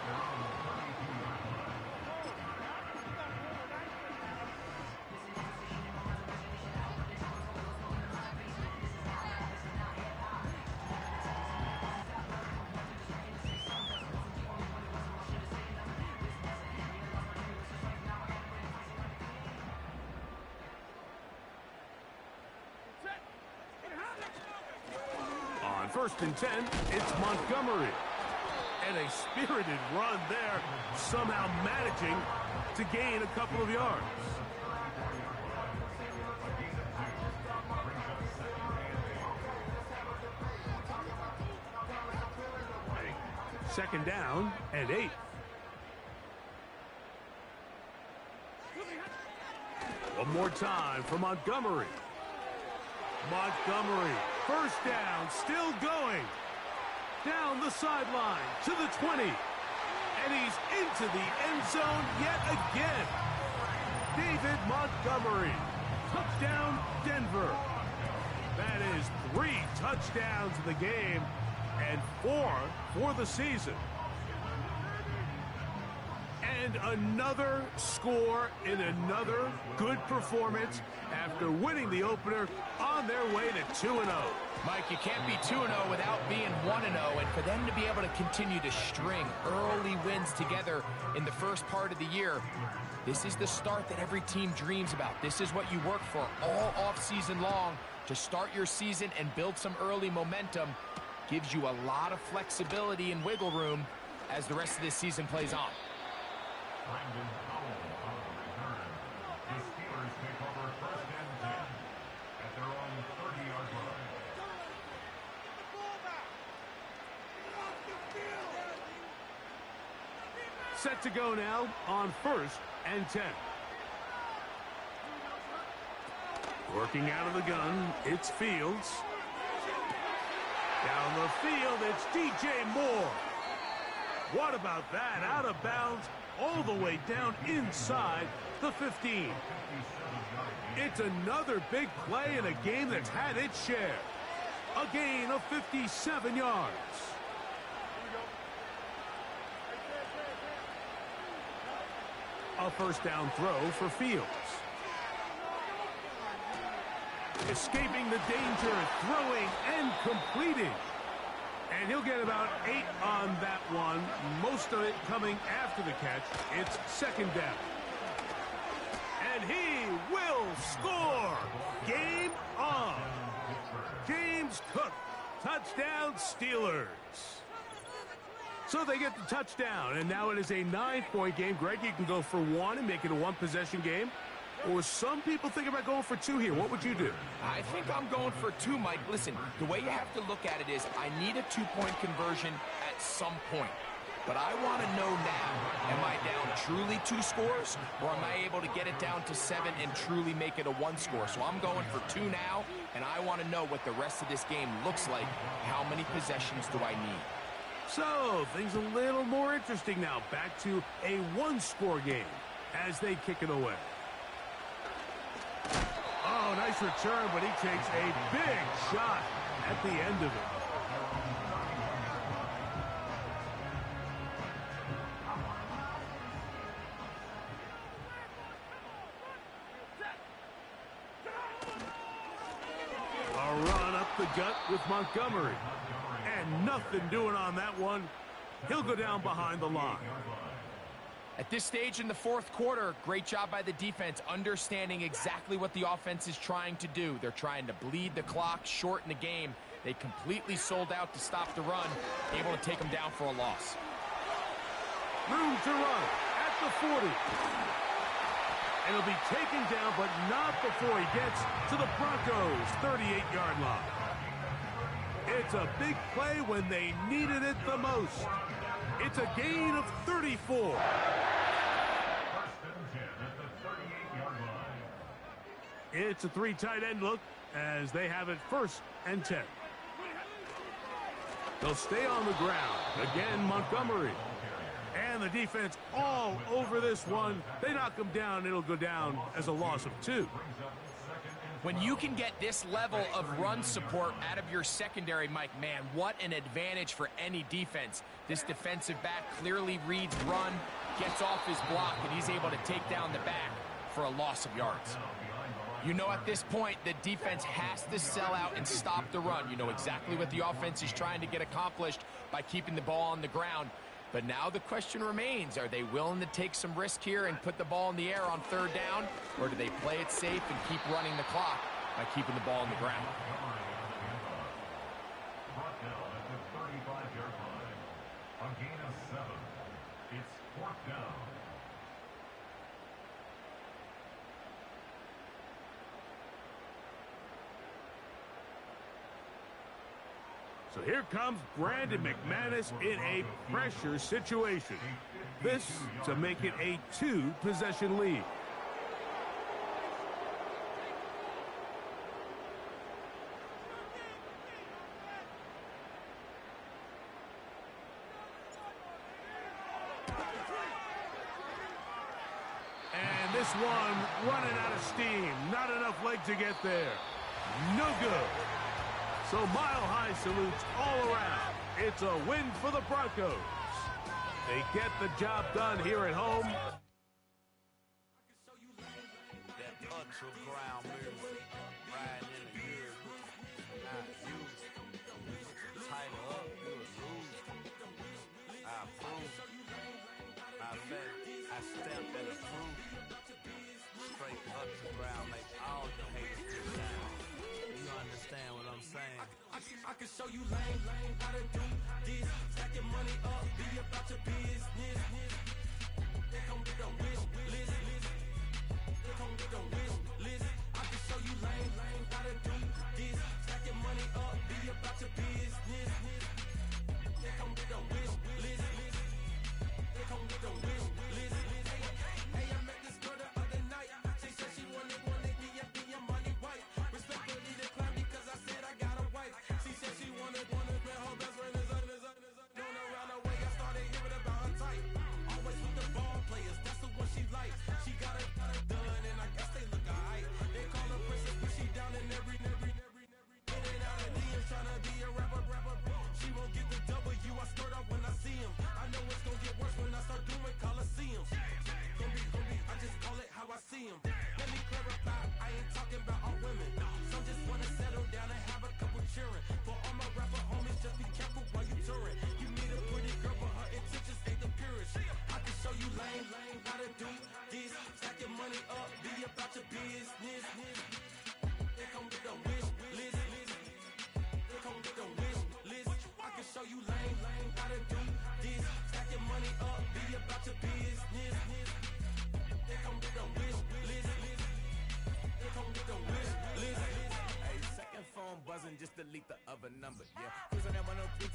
First and 10, it's Montgomery. And a spirited run there, somehow managing to gain a couple of yards. Second down and 8. One more time for Montgomery. Montgomery, first down, still going. Down the sideline to the 20. And he's into the end zone yet again. David Montgomery. Touchdown, Denver. That is 3 touchdowns in the game and 4 for the season. And another score in another good performance after winning the opener on their way to 2-0. Mike, you can't be 2-0 without being 1-0, and for them to be able to continue to string early wins together in the first part of the year, this is the start that every team dreams about. This is what you work for all offseason long to start your season and build some early momentum. Gives you a lot of flexibility and wiggle room as the rest of this season plays on. Brandon Powell on the return. The Steelers take over first and 10 at their own 30-yard line. Set to go now on first and 10. Working out of the gun, it's Fields. Down the field, it's DJ Moore. What about that? Out of bounds, all the way down inside the 15. It's another big play in a game that's had its share. A gain of 57 yards. A first down throw for Fields. Escaping the danger, throwing and completing. And he'll get about 8 on that one. Most of it coming after the catch. It's second down. And he will score. Game on. James Cook. Touchdown Steelers. So they get the touchdown, and now it is a 9-point game. Greg, you can go for 1 and make it a 1-possession game. Or some people think about going for 2 here. What would you do? I think I'm going for 2, Mike. Listen, the way you have to look at it is I need a 2-point conversion at some point. But I want to know now, am I down truly 2 scores, or am I able to get it down to 7 and truly make it a 1 score? So I'm going for 2 now, and I want to know what the rest of this game looks like. How many possessions do I need? So, things a little more interesting now. Back to a 1-score game as they kick it away. Oh, nice return, but he takes a big shot at the end of it. A run up the gut with Montgomery. And nothing doing on that one. He'll go down behind the line. At this stage in the fourth quarter, great job by the defense, understanding exactly what the offense is trying to do. They're trying to bleed the clock, shorten the game. They completely sold out to stop the run, able to take them down for a loss. Room to run at the 40. And he'll be taken down, but not before he gets to the Broncos' 38-yard line. It's a big play when they needed it the most. It's a gain of 34. It's a 3 tight end look as they have it 1st and 10. They'll stay on the ground. Again, Montgomery. And the defense all over this one. They knock him down. It'll go down as a loss of 2. When you can get this level of run support out of your secondary, Mike, man, what an advantage for any defense. This defensive back clearly reads run, gets off his block, and he's able to take down the back for a loss of yards. You know at this point, the defense has to sell out and stop the run. You know exactly what the offense is trying to get accomplished by keeping the ball on the ground. But now the question remains, are they willing to take some risk here and put the ball in the air on 3rd down? Or do they play it safe and keep running the clock by keeping the ball on the ground? Brought down at the 35-yard line. A gain of 7. It's 4th down. So here comes Brandon McManus in a pressure situation. This to make it a 2-possession lead. And this one running out of steam. Not enough leg to get there. No good. So mile-high salutes all around. It's a win for the Broncos. They get the job done here at home. That ultra ground move, riding in the year, not used. Tighten up, you was loose. I approve. I bet I stamped and approved. Straight ultra ground make all the haters get down. You understand what I'm saying? I can show you lame, how to do this. Stack your money up, be about your business. They come with a wish list. They come with a wish list. I can show you lame, how to do this. Stack your money up, be about your business. They come with a wish list. They come with a wish list. Hey, I met this girl the other night. She said she wanted me and be a money white. business. Here come with the wish list. Here come with the wish list. I can show you lame, how to do this. Stack your money up, be about your business. Here come with the wish list. Here come with the wish list. Hey, second phone buzzing, just delete the other number, yeah. Cruising at 103,